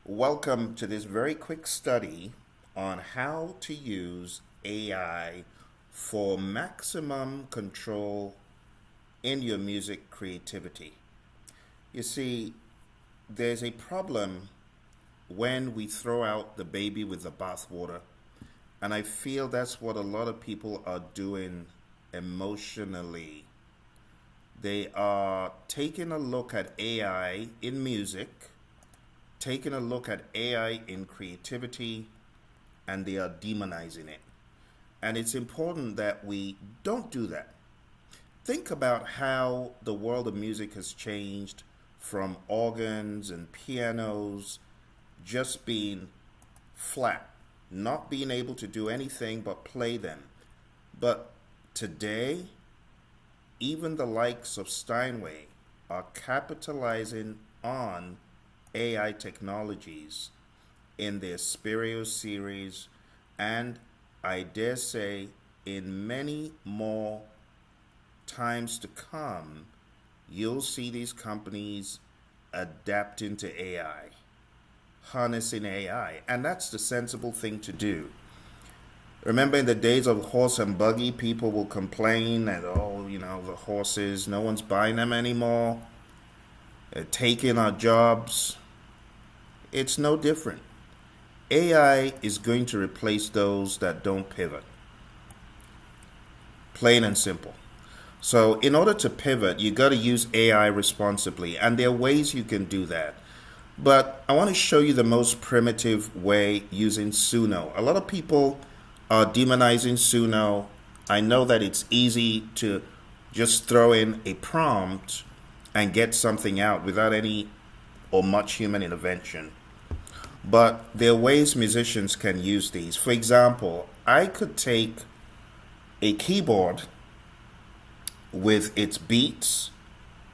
Welcome to this very quick study on how to use AI for maximum control in your music creativity. You see, there's a problem when we throw out the baby with the bathwater, and I feel that's what a lot of people are doing emotionally. They are taking a look at AI in music, taking a look at AI in creativity, and they are demonizing it. And it's important that we don't do that. Think about how the world of music has changed from organs and pianos just being flat, not being able to do anything but play them. But today, even the likes of Steinway are capitalizing on AI technologies in their Stereo series, and I dare say in many more times to come, you'll see these companies adapting to AI, harnessing AI, and that's the sensible thing to do. Remember in the days of horse-and-buggy, people will complain that, the horses, no one's buying them anymore. They're taking our jobs. It's no different. AI is going to replace those that don't pivot. Plain and simple. So in order to pivot, you got to use AI responsibly, and there are ways you can do that. But I want to show you the most primitive way using Suno. A lot of people are demonizing Suno. I know that it's easy to just throw in a prompt and get something out without any or much human intervention. But there are ways musicians can use these. For example, I could take a keyboard with its beats,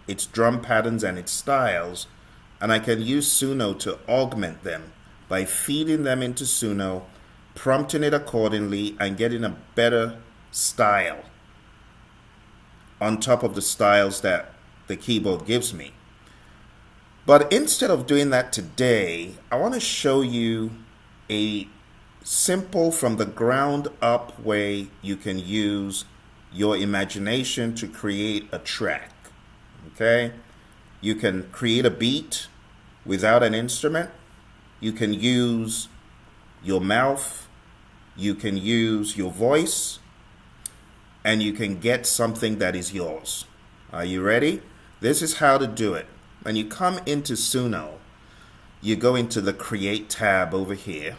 its drum patterns, and its styles, and I can use Suno to augment them by feeding them into Suno, prompting it accordingly, and getting a better style on top of the styles that the keyboard gives me. But instead of doing that today, I want to show you a simple from the ground up way you can use your imagination to create a track. Okay? You can create a beat without an instrument. You can use your mouth. You can use your voice. And you can get something that is yours. Are you ready? This is how to do it. When you come into Suno, you go into the Create tab over here,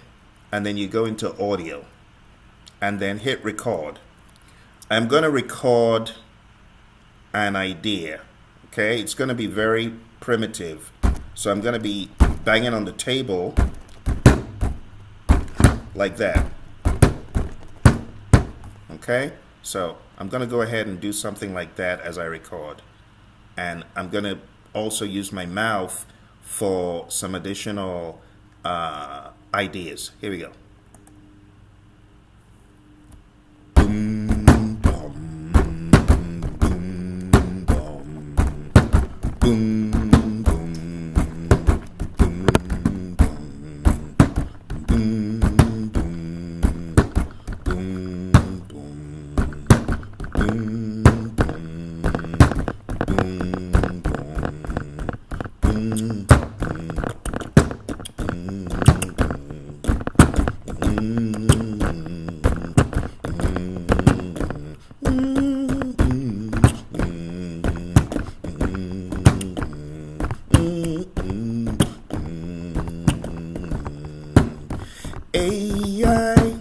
and then you go into Audio, and then hit Record. I'm going to record an idea, okay? It's going to be very primitive. So I'm going to be banging on the table like that, okay? So I'm going to go ahead and do something like that as I record. And I'm going to also use my mouth for some additional ideas. Here we go. Boom, boom, boom, boom, boom, boom, boom, boom, boom, boom, boom. AI,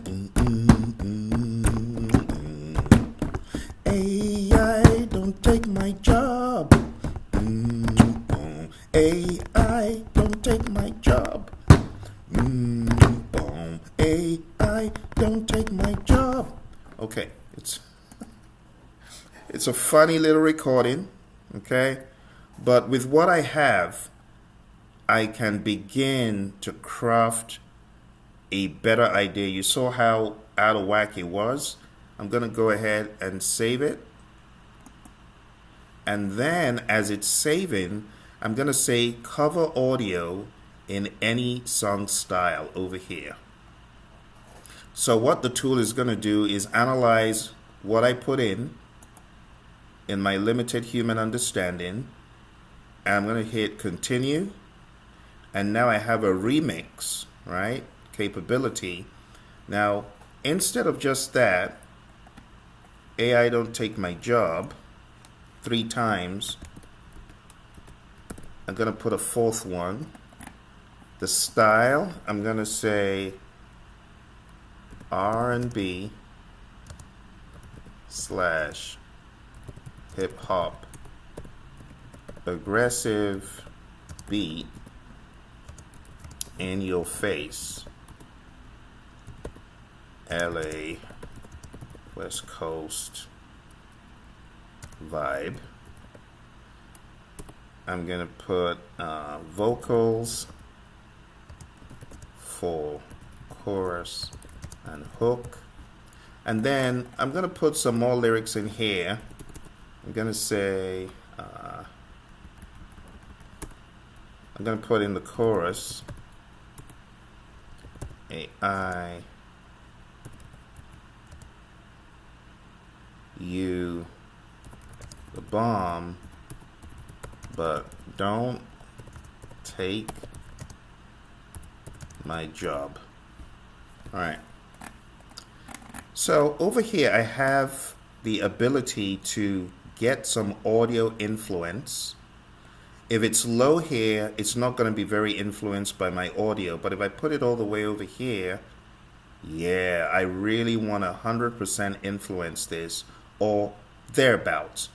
AI, don't take my job. AI, don't take my job. AI, don't take my job. Okay, it's a funny little recording, okay? But with what I have, I can begin to craft a better idea. You saw how out of whack it was. I'm going to go ahead and save it. And then as it's saving, I'm going to say cover audio in any song style over here. So what the tool is going to do is analyze what I put in my limited human understanding, and I'm going to hit continue, and now I have a remix, right, capability. Now instead of just that, AI don't take my job 3 times, I'm going to put a 4th one. The style, I'm going to say R&B / hip hop, aggressive beat, in your face, LA, West Coast vibe. I'm gonna put vocals for chorus and hook, and then I'm gonna put some more lyrics in here. I'm gonna say I'm gonna put in the chorus, AI, you the bomb, but don't take my job. All right. So over here I have the ability to get some audio influence. If it's low here, it's not going to be very influenced by my audio, but if I put it all the way over here, yeah, I really want 100% influence this, or thereabouts.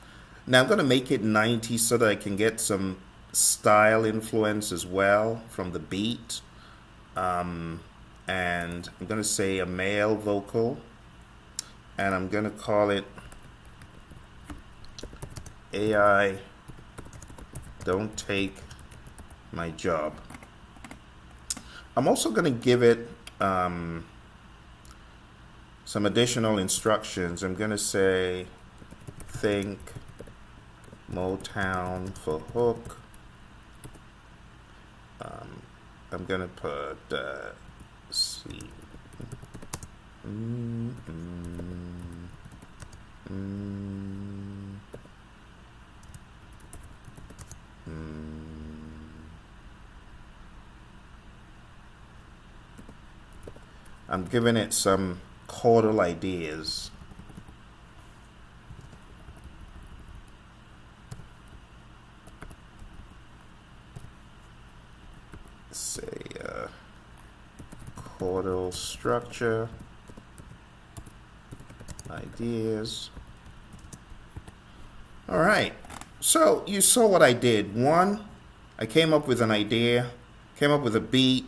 Now I'm going to make it 90 so that I can get some style influence as well from the beat. And I'm going to say a male vocal, and I'm going to call it AI don't take my job. I'm also going to give it some additional instructions. I'm going to say think Motown for hook. I'm going to put C. I'm giving it some chordal ideas. Say chordal structure ideas. All right, so you saw what I did. One, I came up with an idea, came up with a beat.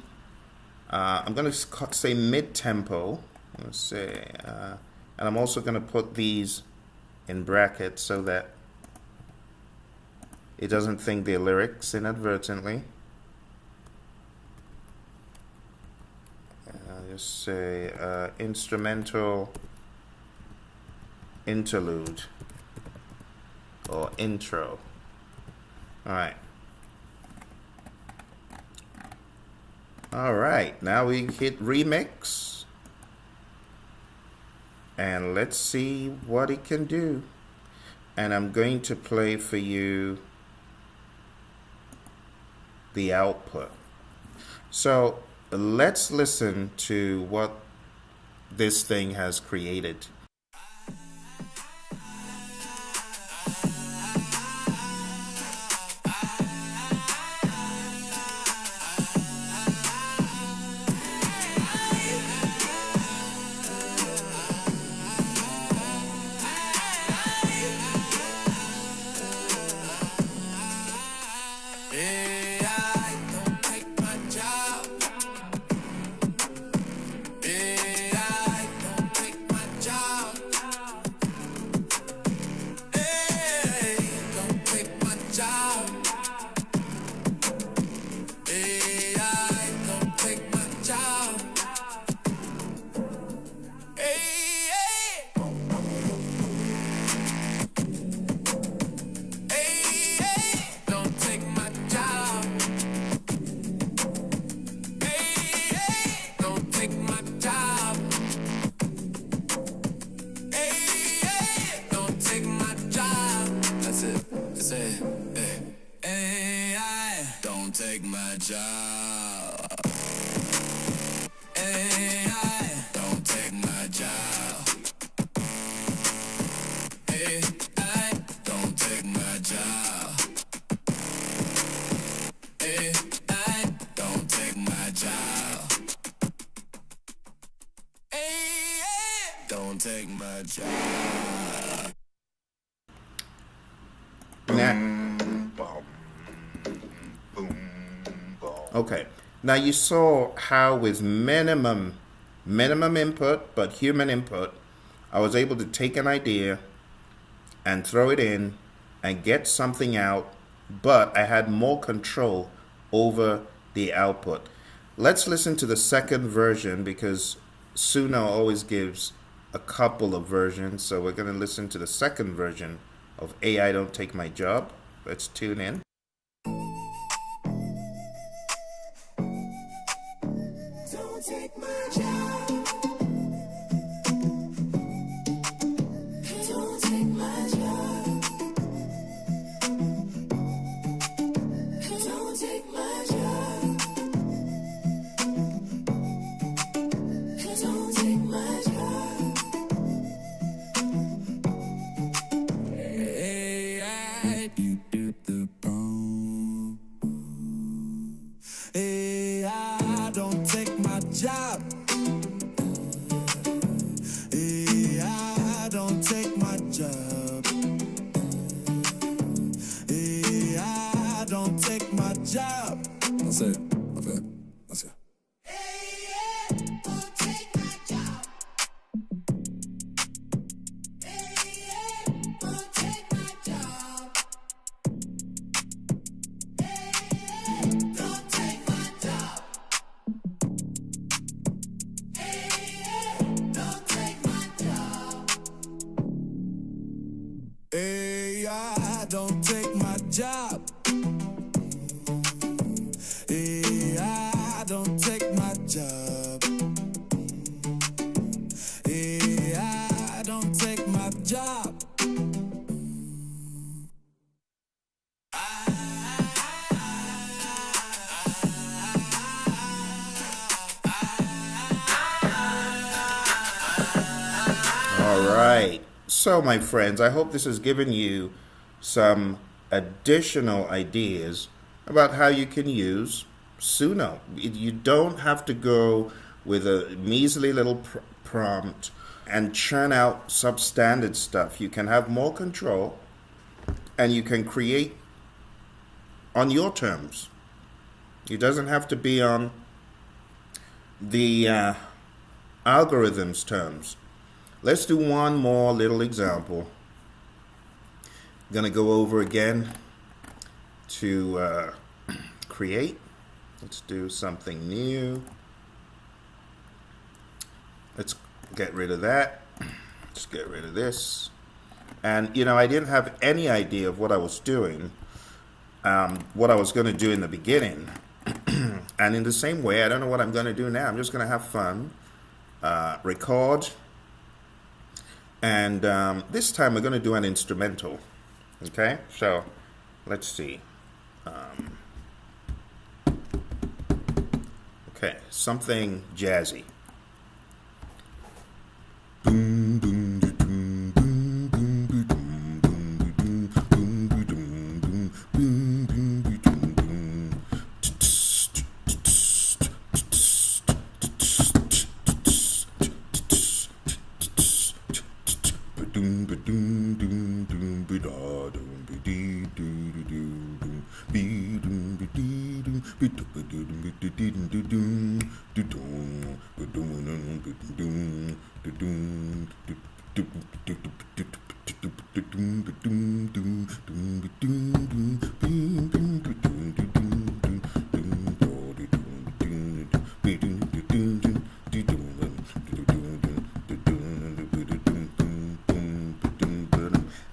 I'm going to say mid-tempo. Let's say, and I'm also going to put these in brackets so that it doesn't think they're lyrics inadvertently. Just say instrumental interlude or intro. All right. All right, now we hit remix, and let's see what it can do. And I'm going to play for you the output. So let's listen to what this thing has created. Job. my job. AI, don't take my job. AI, don't take my job. AI, don't take my job. AI, don't take my job. Okay. Now you saw how with minimum input, but human input, I was able to take an idea and throw it in and get something out, but I had more control over the output. Let's listen to the second version because Suno always gives a couple of versions. So we're going to listen to the second version of AI Don't Take My Job. Let's tune in. Don't take my job. Don't take my job. Don't take my job. Don't take my job. AI, you do the boom. AI, don't take my job. AI, don't take my job. AI, don't take my job. That's it. Okay. That's it. Don't take my job. Don't take my job. Don't take my job. Don't take my job. AI, don't take my job. AI, don't take my job. AI, don't take my job. All right. So, my friends, I hope this has given you some additional ideas about how you can use Suno. You don't have to go with a measly little prompt and churn out substandard stuff. You can have more control and you can create on your terms. It doesn't have to be on the algorithm's terms. Let's do one more little example. I'm going to go over again to create. Let's do something new. Let's get rid of that. Let's get rid of this. And, you know, I didn't have any idea of what I was doing, what I was going to do in the beginning. And in the same way, I don't know what I'm going to do now. I'm just going to have fun, record. And this time we're going to do an instrumental. Okay, so let's see. Okay, something jazzy.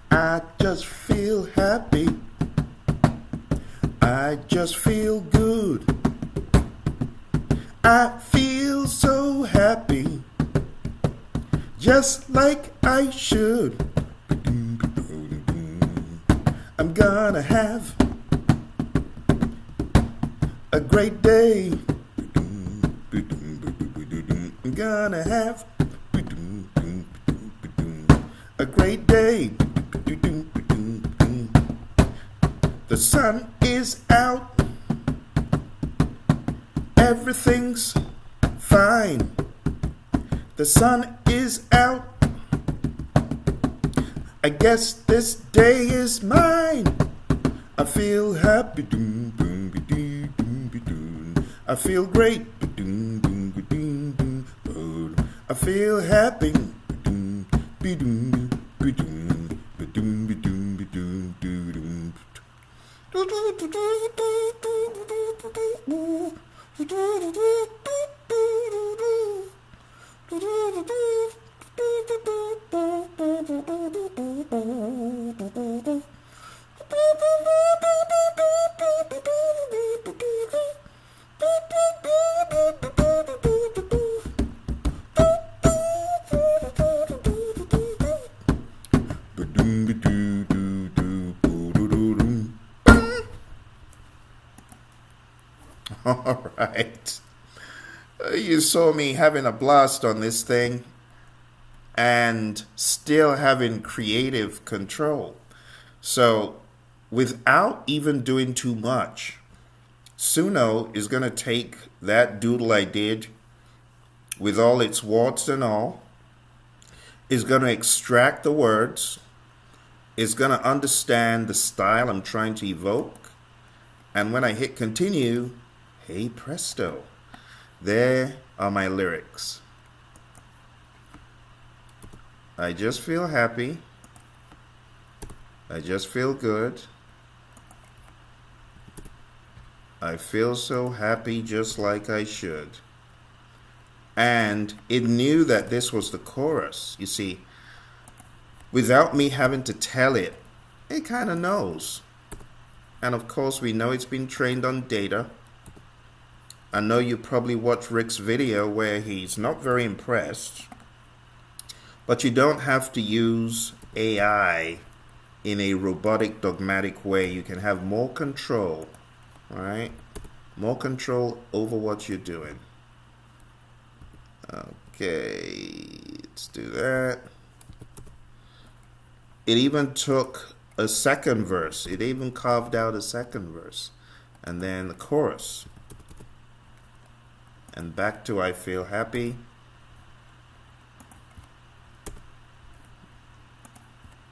I just feel happy. I just feel good. I feel so happy, just like I should. I'm gonna have a great day. I'm gonna have a great day. The sun is out. Everything's fine. The sun is out. I guess this day is mine. I feel happy. I feel great. I feel happy. All right. You saw me having a blast on this thing and still having creative control. So without even doing too much, Suno is going to take that doodle I did with all its warts and all, is going to extract the words, is going to understand the style I'm trying to evoke, and when I hit continue, hey presto, there are my lyrics. I just feel happy. I just feel good. I feel so happy just like I should. And it knew that this was the chorus. You see, without me having to tell it, it kind of knows. And of course, we know it's been trained on data. I know you probably watched Rick's video where he's not very impressed. But you don't have to use AI in a robotic, dogmatic way. You can have more control, all right? More control over what you're doing. Okay, let's do that. It even took a second verse. It even carved out a second verse. And then the chorus. And back to I feel happy.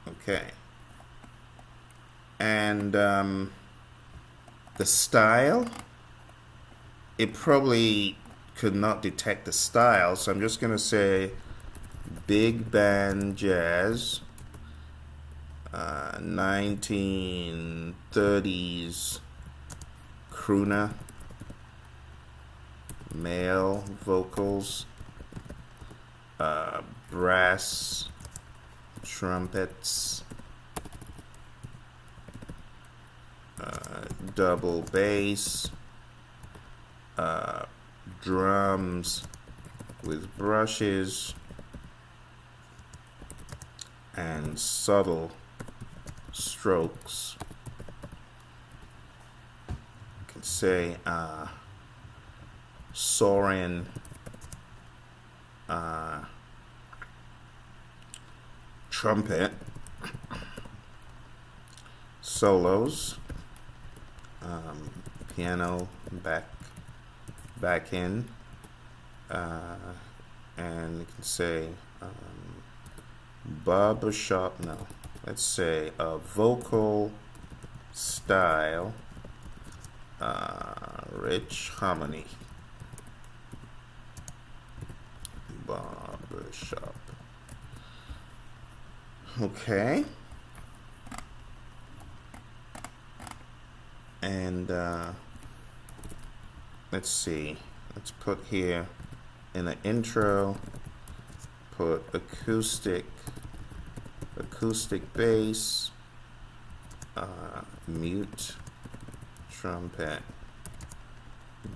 Okay. And the style, it probably could not detect the style, so I'm just going to say big band jazz, 1930s crooner, male vocals, brass, trumpets, double bass, drums with brushes, and subtle strokes. You can say soaring trumpet solos, piano back in, and you can say barbershop, no, let's say a vocal style, rich harmony, barbershop. Okay. And let's see, let's put here in the intro, put acoustic bass, mute, trumpet,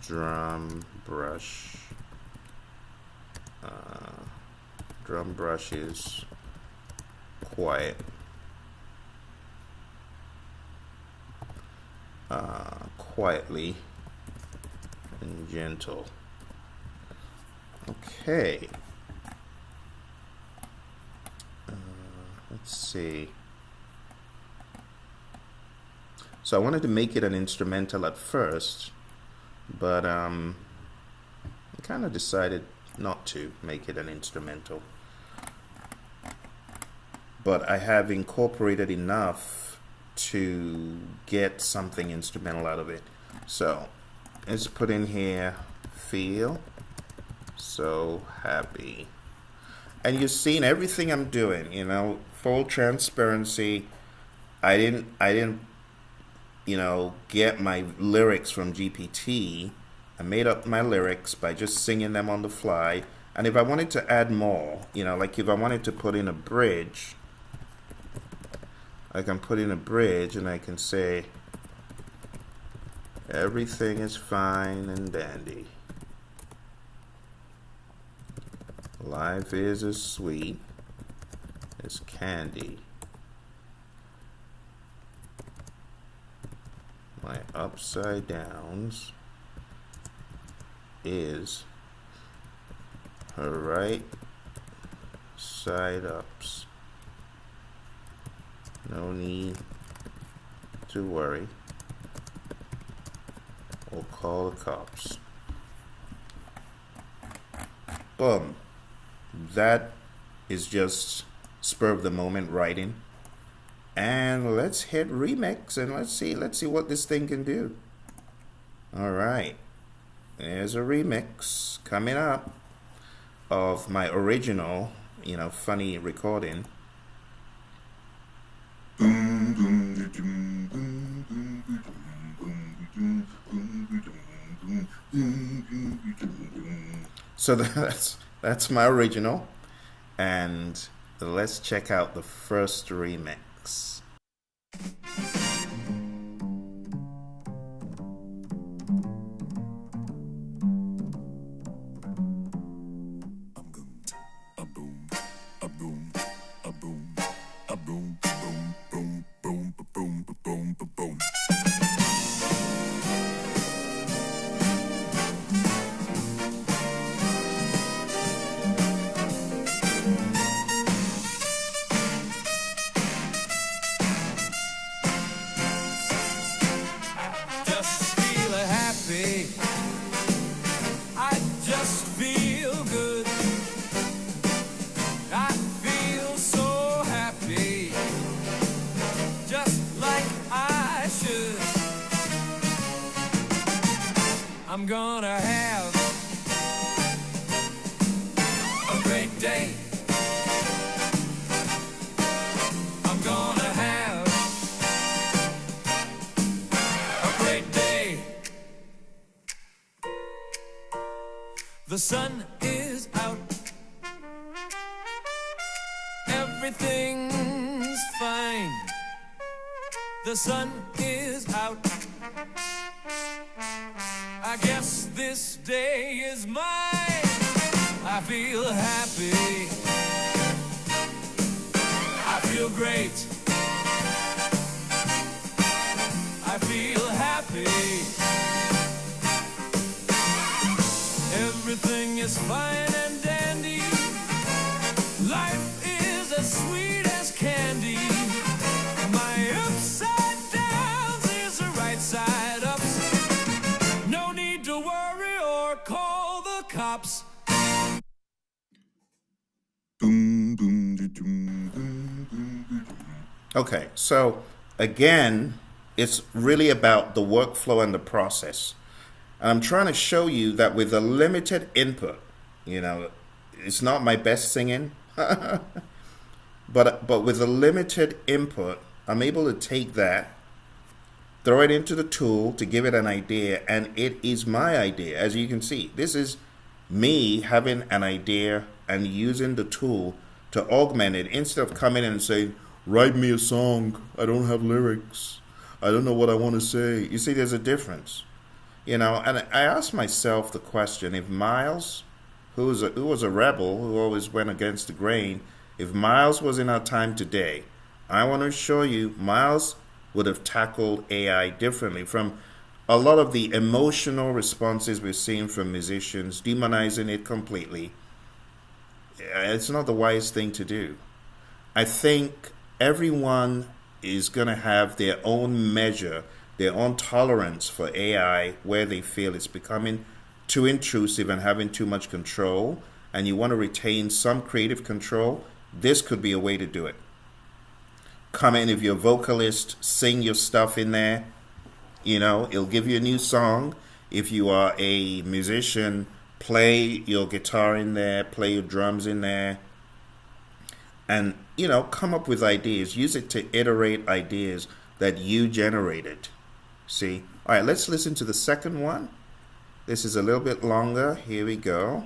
drum brushes, quiet, quietly, gentle. Okay. Let's see. So I wanted to make it an instrumental at first, but I kind of decided not to make it an instrumental. But I have incorporated enough to get something instrumental out of it. So let's put in here, feel so happy. And you've seen everything I'm doing, you know, full transparency. I didn't, you know, get my lyrics from GPT. I made up my lyrics by just singing them on the fly. And if I wanted to add more, you know, like if I wanted to put in a bridge, I can put in a bridge and I can say, everything is fine and dandy. Life is as sweet as candy. My upside downs is her right side ups. No need to worry or call the cops. Boom. That is just spur of the moment writing. And let's hit remix and let's see what this thing can do. All right. There's a remix coming up of my original, you know, funny recording. So that's my original, and let's check out the first remix. I'm gonna have a great day. I'm gonna have a great day. The sun is out. Everything's fine. The sun is out. I guess this day is mine. I feel happy. I feel great. I feel happy. Everything is fine and dandy. Life is as sweet as candy. My upside downs is the right side up. No need to worry or call the cops. Okay, so again, it's really about the workflow and the process. And I'm trying to show you that with a limited input, you know, it's not my best singing, but with a limited input, I'm able to take that, throw it into the tool to give it an idea, and it is my idea. As you can see, this is me having an idea and using the tool to augment it instead of coming in and saying, write me a song, I don't have lyrics, I don't know what I want to say. You see, there's a difference. You know, and I asked myself the question, if Miles, who was a rebel, who always went against the grain, if Miles was in our time today, I want to show you Miles would have tackled AI differently from a lot of the emotional responses we're seeing from musicians, demonizing it completely, it's not the wise thing to do. I think everyone is going to have their own measure, their own tolerance for AI, where they feel it's becoming too intrusive and having too much control, and you want to retain some creative control. This could be a way to do it. Come in, if you're a vocalist, sing your stuff in there. It'll give you a new song. If you are a musician, play your guitar in there, play your drums in there, and come up with ideas. Use it to iterate ideas that you generated. See? All right, let's listen to the second one. This is a little bit longer. Here we go.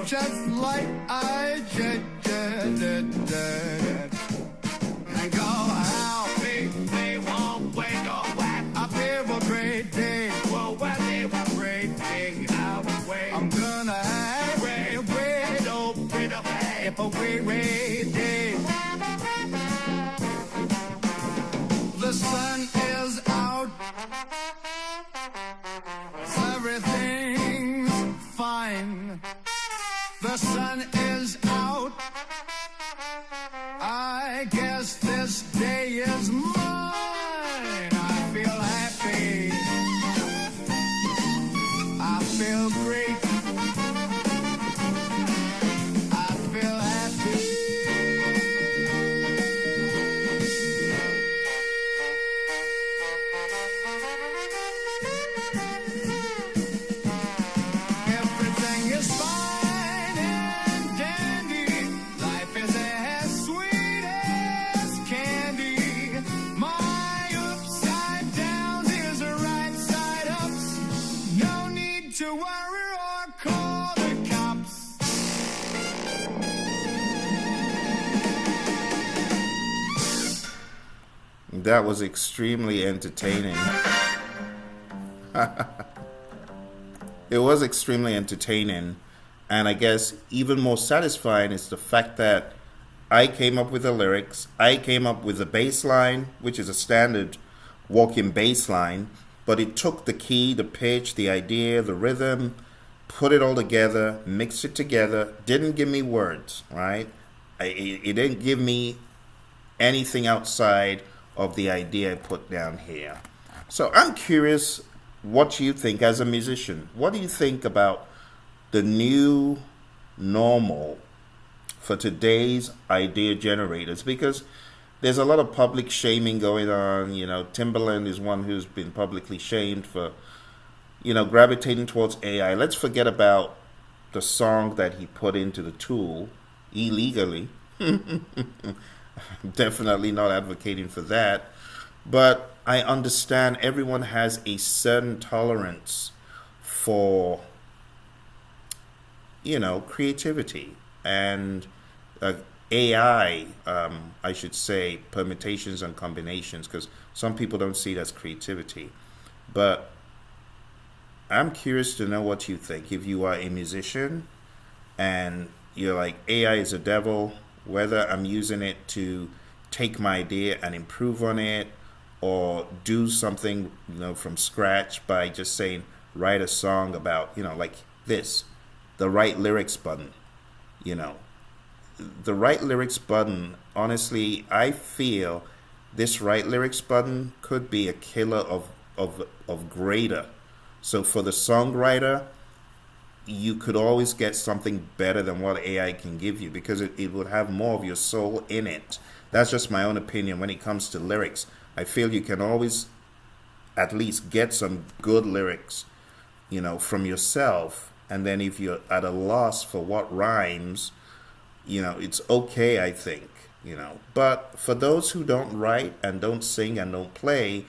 Just like I did. And go out, they won't wake up. I feel a great day. Well, when they were great day, I'm gonna have a great day. The sun is out. Everything's fine. The sun is out. I guess this day is mine. I feel happy. I feel great. I feel happy. Everything is fine and dandy. Life is as sweet as candy. My upside downs is a right side ups. No need to worry or call the cops. That was extremely entertaining. It was extremely entertaining, and I guess even more satisfying is the fact that I came up with the lyrics, I came up with the bass line, which is a standard walking bass line, but it took the key, the pitch, the idea, the rhythm, put it all together, mixed it together, didn't give me words, right? It didn't give me anything outside of the idea I put down here. So I'm curious what you think as a musician. What do you think about the new normal for today's idea generators? Because there's a lot of public shaming going on. Timbaland is one who's been publicly shamed for, gravitating towards AI. Let's forget about the song that he put into the tool illegally. Definitely not advocating for that. But I understand everyone has a certain tolerance for, creativity and AI, I should say, permutations and combinations, because some people don't see it as creativity. But I'm curious to know what you think. If you are a musician and you're like, AI is a devil, whether I'm using it to take my idea and improve on it, or do something from scratch by just saying write a song about like this, the right lyrics button. The right lyrics button, honestly, I feel this write lyrics button could be a killer of greater. So for the songwriter, you could always get something better than what AI can give you because it would have more of your soul in it. That's just my own opinion when it comes to lyrics. I feel you can always at least get some good lyrics, from yourself. And then if you're at a loss for what rhymes, it's okay, I think, But for those who don't write and don't sing and don't play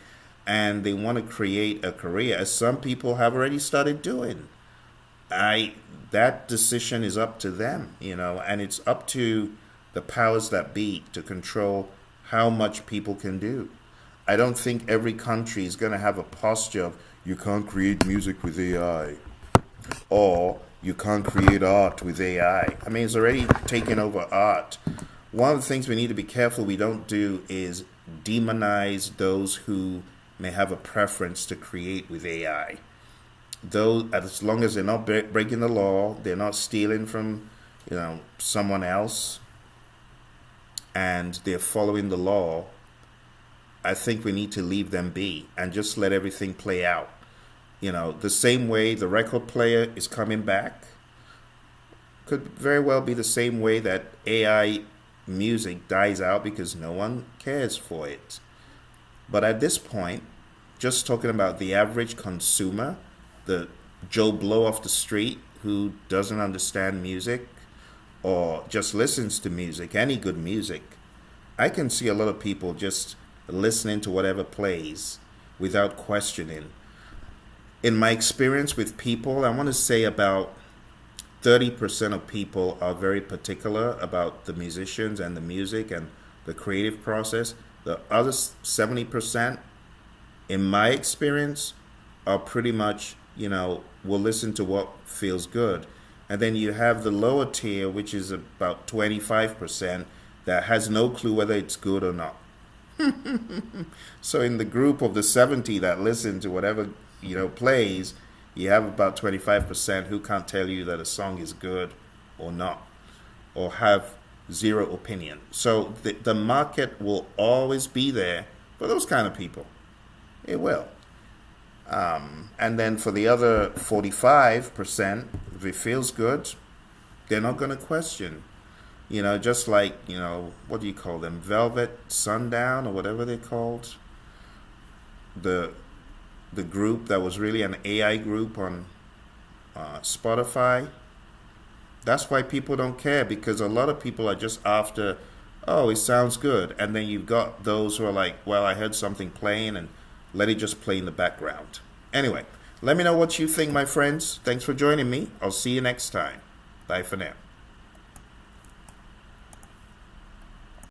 and they want to create a career, as some people have already started doing, that decision is up to them, and it's up to the powers that be to control how much people can do. I don't think every country is going to have a posture of you can't create music with AI or you can't create art with AI. I mean, it's already taken over art. One of the things we need to be careful we don't do is demonize those who may have a preference to create with AI. Though, as long as they're not breaking the law, they're not stealing from, someone else, and they're following the law, I think we need to leave them be and just let everything play out. The same way the record player is coming back could very well be the same way that AI music dies out because no one cares for it. But at this point, just talking about the average consumer, the Joe Blow off the street who doesn't understand music or just listens to music, any good music, I can see a lot of people just listening to whatever plays without questioning. In my experience with people, I want to say about 30% of people are very particular about the musicians and the music and the creative process. The other 70%, in my experience, are pretty much, will listen to what feels good. And then you have the lower tier, which is about 25%, that has no clue whether it's good or not. So in the group of the 70 that listen to whatever, plays, you have about 25% who can't tell you that a song is good or not, or have zero opinion. So the market will always be there for those kind of people. It will. And then for the other 45%, if it feels good, they're not going to question. Just like, what do you call them? Velvet Sundown or whatever they're called. The group that was really an AI group on Spotify. That's why people don't care, because a lot of people are just after, oh, it sounds good. And then you've got those who are like, well, I heard something playing and let it just play in the background. Anyway, let me know what you think, my friends. Thanks for joining me. I'll see you next time. Bye for now.